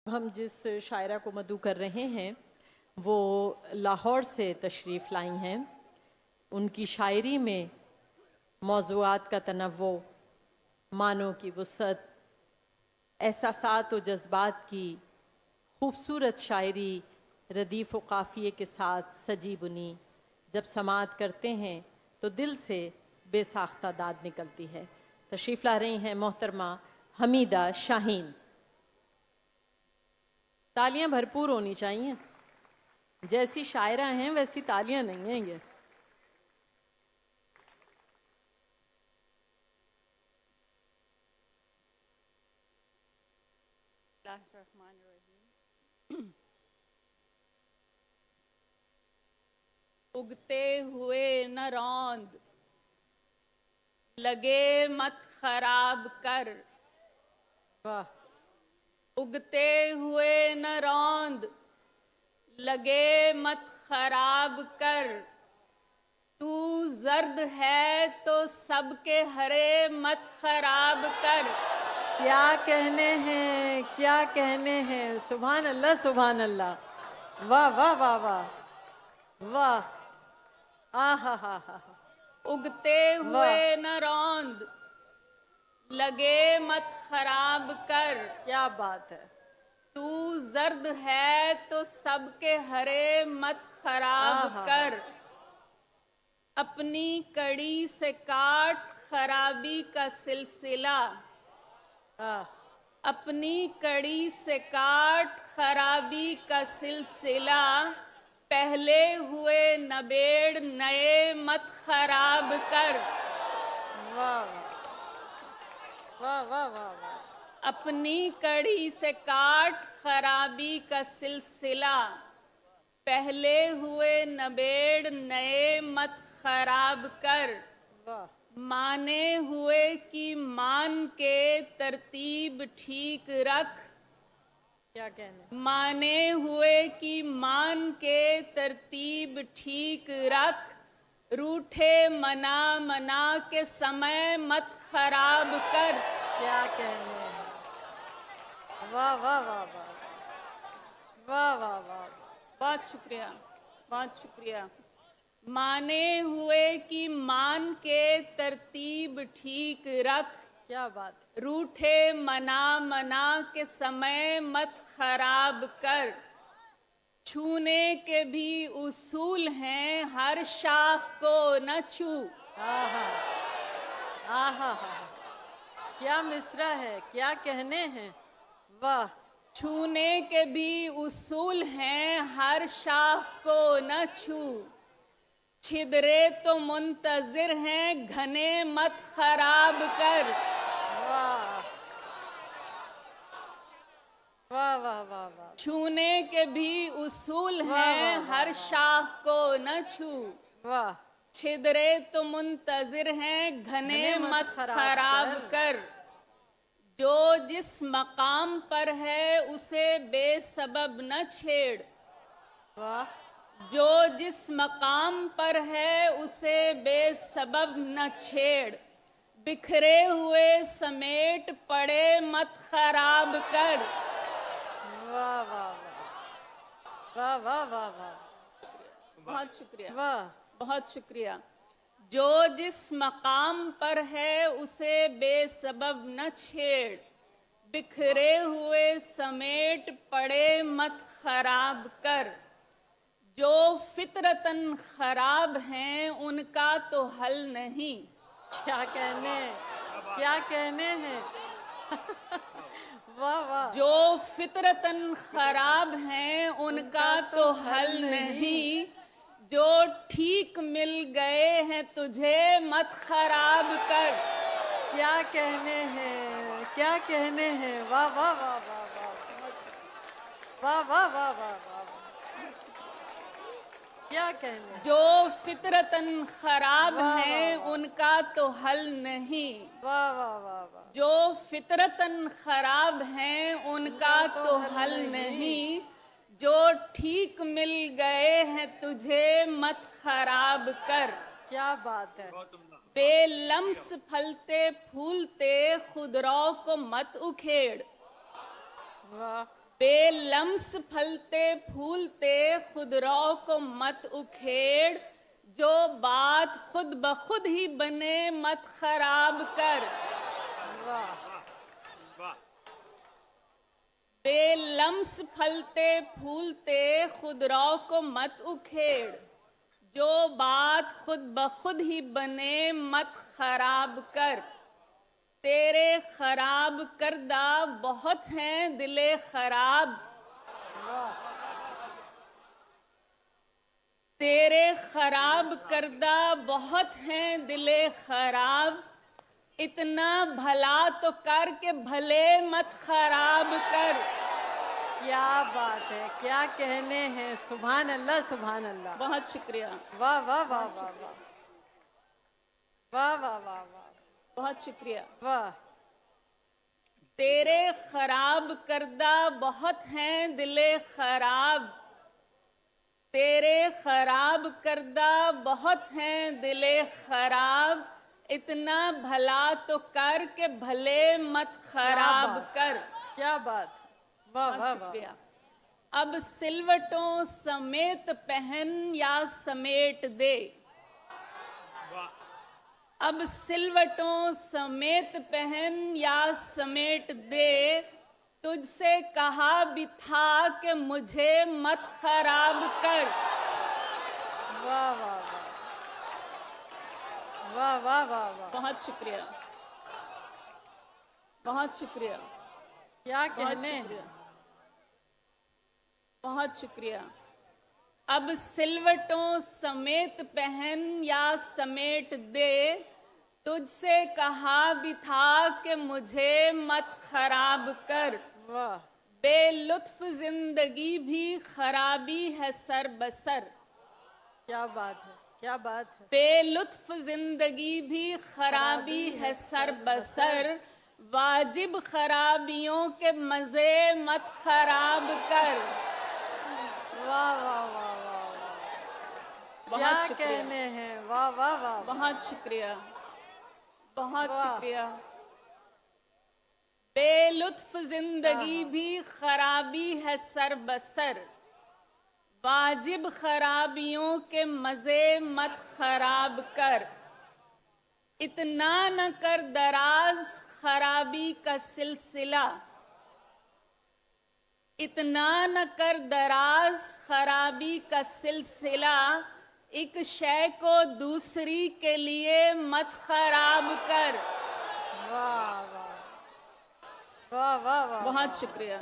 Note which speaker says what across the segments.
Speaker 1: ہم جس شاعرہ کو مدعو کر رہے ہیں وہ لاہور سے تشریف لائی ہیں۔ ان کی شاعری میں موضوعات کا تنوع، معنوں کی وسعت، احساسات و جذبات کی خوبصورت شاعری ردیف و قافیے کے ساتھ سجی بنی جب سماعت کرتے ہیں تو دل سے بے ساختہ داد نکلتی ہے۔ تشریف لا رہی ہیں محترمہ حمیدہ شاہین۔ تالیاں بھرپور ہونی چاہیے، جیسی شاعرہ ہیں ویسی تالیاں نہیں ہیں یہ۔
Speaker 2: اگتے ہوئے نہ روند، لگے مت خراب کر۔
Speaker 1: واہ،
Speaker 2: اگتے ہوئے نہ روند، لگے مت خراب کر۔ تو زرد ہے تو سب کے ہرے مت خراب کر۔
Speaker 1: کیا کہنے ہیں، کیا کہنے ہیں، سبحان اللہ سبحان اللہ، واہ واہ واہ واہ واہ، آہا ہا ہا،
Speaker 2: اگتے ہوئے نہ روند، لگے مت خراب کر۔
Speaker 1: کیا بات ہے،
Speaker 2: تو زرد ہے تو سب کے ہرے مت خراب کر۔ اپنی کڑی سے کاٹ خرابی کا سلسلہ، اپنی کڑی سے کاٹ خرابی کا سلسلہ۔ پہلے ہوئے نبیڑ نئے مت خراب کر۔
Speaker 1: واہ واہ واہ واہ واہ،
Speaker 2: اپنی کڑی سے کاٹ خرابی کا سلسلہ۔ پہلے ہوئے نبیڑ نئے مت خراب کر۔ مانے ہوئے کی مان کے ترتیب ٹھیک رکھ۔
Speaker 1: کیا کہنے،
Speaker 2: مانے ہوئے کی مان کے ترتیب ٹھیک رکھ۔ روٹھے منا منا کے سمے مت خراب کر۔
Speaker 1: کیا کہنے ہیں، واہ واہ واہ واہ واہ واہ واہ،
Speaker 2: بہت شکریہ، بہت شکریہ۔ مانے ہوئے کی مان کے ترتیب ٹھیک رکھ۔
Speaker 1: کیا بات،
Speaker 2: روٹھے منا منا کے سمے مت خراب کر۔ چھونے کے بھی اصول ہیں، ہر شاخ کو نہ چھو۔
Speaker 1: آہا آہا ہا، کیا مصرع ہے، کیا کہنے ہیں، واہ،
Speaker 2: چھونے کے بھی اصول ہیں، ہر شاخ کو نہ چھو۔ چھدرے تو منتظر ہیں، گھنے مت خراب کر۔
Speaker 1: واہ واہ واہ واہ واہ،
Speaker 2: چھونے کے بھی اصول ہیں، ہر شاخ کو نہ چھو۔
Speaker 1: واہ،
Speaker 2: چھدرے تو منتظر ہیں، گھنے مت خراب کر۔ جو جس مقام پر ہے اسے بے سبب نہ چھیڑ۔
Speaker 1: واہ،
Speaker 2: جو جس مقام پر ہے اسے بے سبب نہ چھیڑ۔ بکھرے ہوئے سمیٹ پڑے مت خراب کر۔
Speaker 1: واہ واہ واہ واہ واہ واہ،
Speaker 2: بہت شکریہ،
Speaker 1: واہ،
Speaker 2: بہت شکریہ۔ جو جس مقام پر ہے اسے بے سبب نہ چھیڑ۔ بکھرے ہوئے سمیٹ پڑے مت خراب کر۔ جو فطرتاً خراب ہیں ان کا تو حل نہیں۔
Speaker 1: کیا کہنے ہیں، کیا کہنے ہیں، واہ واہ،
Speaker 2: جو فطرتاً خراب ہیں ان کا تو حل نہیں۔ جو ٹھیک مل گئے ہیں تجھے مت خراب کر۔
Speaker 1: کیا کہنے ہیں، کیا کہنے ہیں، واہ واہ واہ واہ واہ واہ واہ واہ واہ واہ، کیا کہنے ہیں،
Speaker 2: جو فطرتاً خراب ہیں ان کا تو حل نہیں۔
Speaker 1: واہ واہ واہ واہ،
Speaker 2: جو فطرتاً خراب ہیں ان کا تو حل نہیں۔ جو ٹھیک مل گئے ہیں تجھے مت خراب کر۔
Speaker 1: کیا بات ہے،
Speaker 2: بے لمس پھلتے پھولتے خودرو کو مت اکھیڑ۔
Speaker 1: واہ
Speaker 2: बेलम्स फलते फूलते खुदरौ को मत उखेड़, जो बात खुद बखुद ही बने मत खराब कर। बेलम्स फलते फूलते खुदरौ को मत उखेड़, जो बात खुद बखुद ही बने मत खराब कर। तेरे खराब करदा बहुत हैं दिले खराब, तेरे खराब करदा बहुत हैं दिले खराब, इतना भला तो कर के भले मत खराब कर।
Speaker 1: क्या बात है, क्या कहने हैं, सुभान अल्लाह सुभान अल्लाह।
Speaker 2: बहुत शुक्रिया,
Speaker 1: वाह वाह वाह वाह वाह वाह वाह वाह वाह
Speaker 2: बहुत शुक्रिया।
Speaker 1: वाह।
Speaker 2: तेरे खराब करदा बहुत हैं दिले खराब, तेरे खराब करदा बहुत हैं दिले खराब, इतना भला तो कर के भले मत खराब
Speaker 1: बात।
Speaker 2: कर।
Speaker 1: क्या बात, वाह वाह वाह।
Speaker 2: शुक्रिया। अब सिलवटों समेत पहन या समेट दे, अब सिलवटों समेत पहन या समेट दे, तुझसे कहा भी था कि मुझे मत खराब कर।
Speaker 1: वाह वाह वाह वाह वाह वाह वाह।
Speaker 2: बहुत शुक्रिया, बहुत शुक्रिया,
Speaker 1: क्या
Speaker 2: बहुत
Speaker 1: कहने हैं।
Speaker 2: शुक्रिया, बहुत शुक्रिया। अब सिलवटों समेत पहन या समेट दे, तुझसे कहा भी था कि मुझे मत खराब कर।
Speaker 1: वाह।
Speaker 2: बेलुत्फ जिंदगी भी खराबी है सर बसर,
Speaker 1: क्या बात है, क्या बात है।
Speaker 2: बेलुत्फ जिंदगी भी खराबी है सर बसर, वाजिब खराबियों के मजे मत खराब कर।
Speaker 1: वाह वाह वाह वाह वाह। क्या
Speaker 2: बहुत शुक्रिया,
Speaker 1: कहने हैं, वाह वाह वाह।
Speaker 2: बहुत शुक्रिया, बहुत
Speaker 1: वाह।
Speaker 2: शुक्रिया। बेलुत्फ जिंदगी
Speaker 1: हाँ।
Speaker 2: भी खराबी है सर बसर, वाजिब खराबियों के मजे मत खराब कर। इतना न कर दराज खराबी का सिलसिला, इतना न कर दराज खराबी का सिलसिला, एक शय को दूसरी के लिए मत खराब कर।
Speaker 1: वाह वाह वाह वाह वाह।
Speaker 2: बहुत शुक्रिया,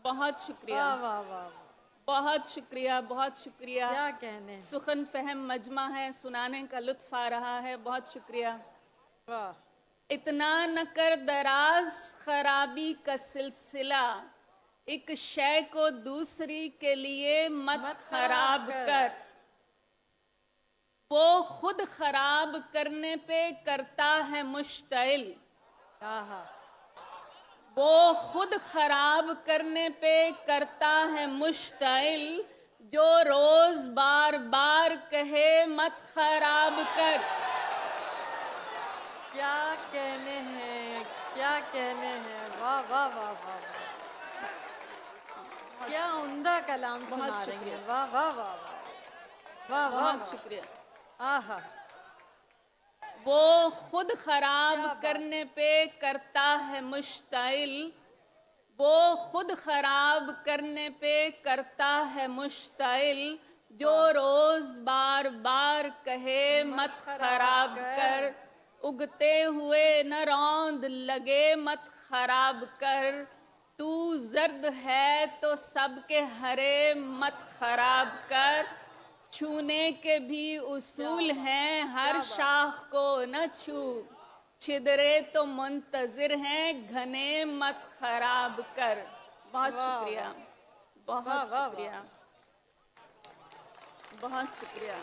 Speaker 2: बहुत शुक्रिया,
Speaker 1: वाह वाह वाह।
Speaker 2: बहुत शुक्रिया, बहुत शुक्रिया।
Speaker 1: क्या कहने हैं।
Speaker 2: सुखन फहम मजमा है, सुनाने का लुत्फ आ रहा है। बहुत शुक्रिया।
Speaker 1: वाह।
Speaker 2: इतना न कर दराज खराबी का सिलसिला, एक शय को दूसरी के लिए मत खराब कर। वो खुद खराब करने पे करता है मुश्तइल,
Speaker 1: आहा।
Speaker 2: वो खुद खराब करने पे करता है मुश्तइल, जो रोज बार बार कहे मत खराब कर।
Speaker 1: क्या कहने हैं, क्या कहने हैं, वाह वाह वाह वाह। क्या उम्दा कलाम सुना रही हैं, वाह वाह वाह वाह वाह।
Speaker 2: बहुत शुक्रिया।
Speaker 1: आहा।
Speaker 2: वो खुद खराब करने पे करता है मुश्तइल, वो खुद खराब करने पे करता है मुश्तइल, जो रोज बार बार कहे मत खराब कर। उगते हुए न रौंद लगे मत खराब कर, तू जर्द है तो सबके हरे मत खराब कर। छूने के भी उसूल हैं, हर शाख को न छू, छिदरे तो मुंतजिर हैं घने मत खराब कर। बहुत शुक्रिया, बहुत शुक्रिया, बहुत शुक्रिया।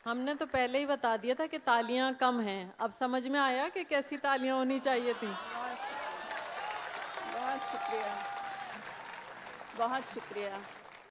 Speaker 1: हमने तो पहले ही बता दिया था कि तालियां कम हैं, अब समझ में आया कि कैसी तालियां होनी चाहिए थी।
Speaker 2: बहुत शुक्रिया, बहुत शुक्रिया।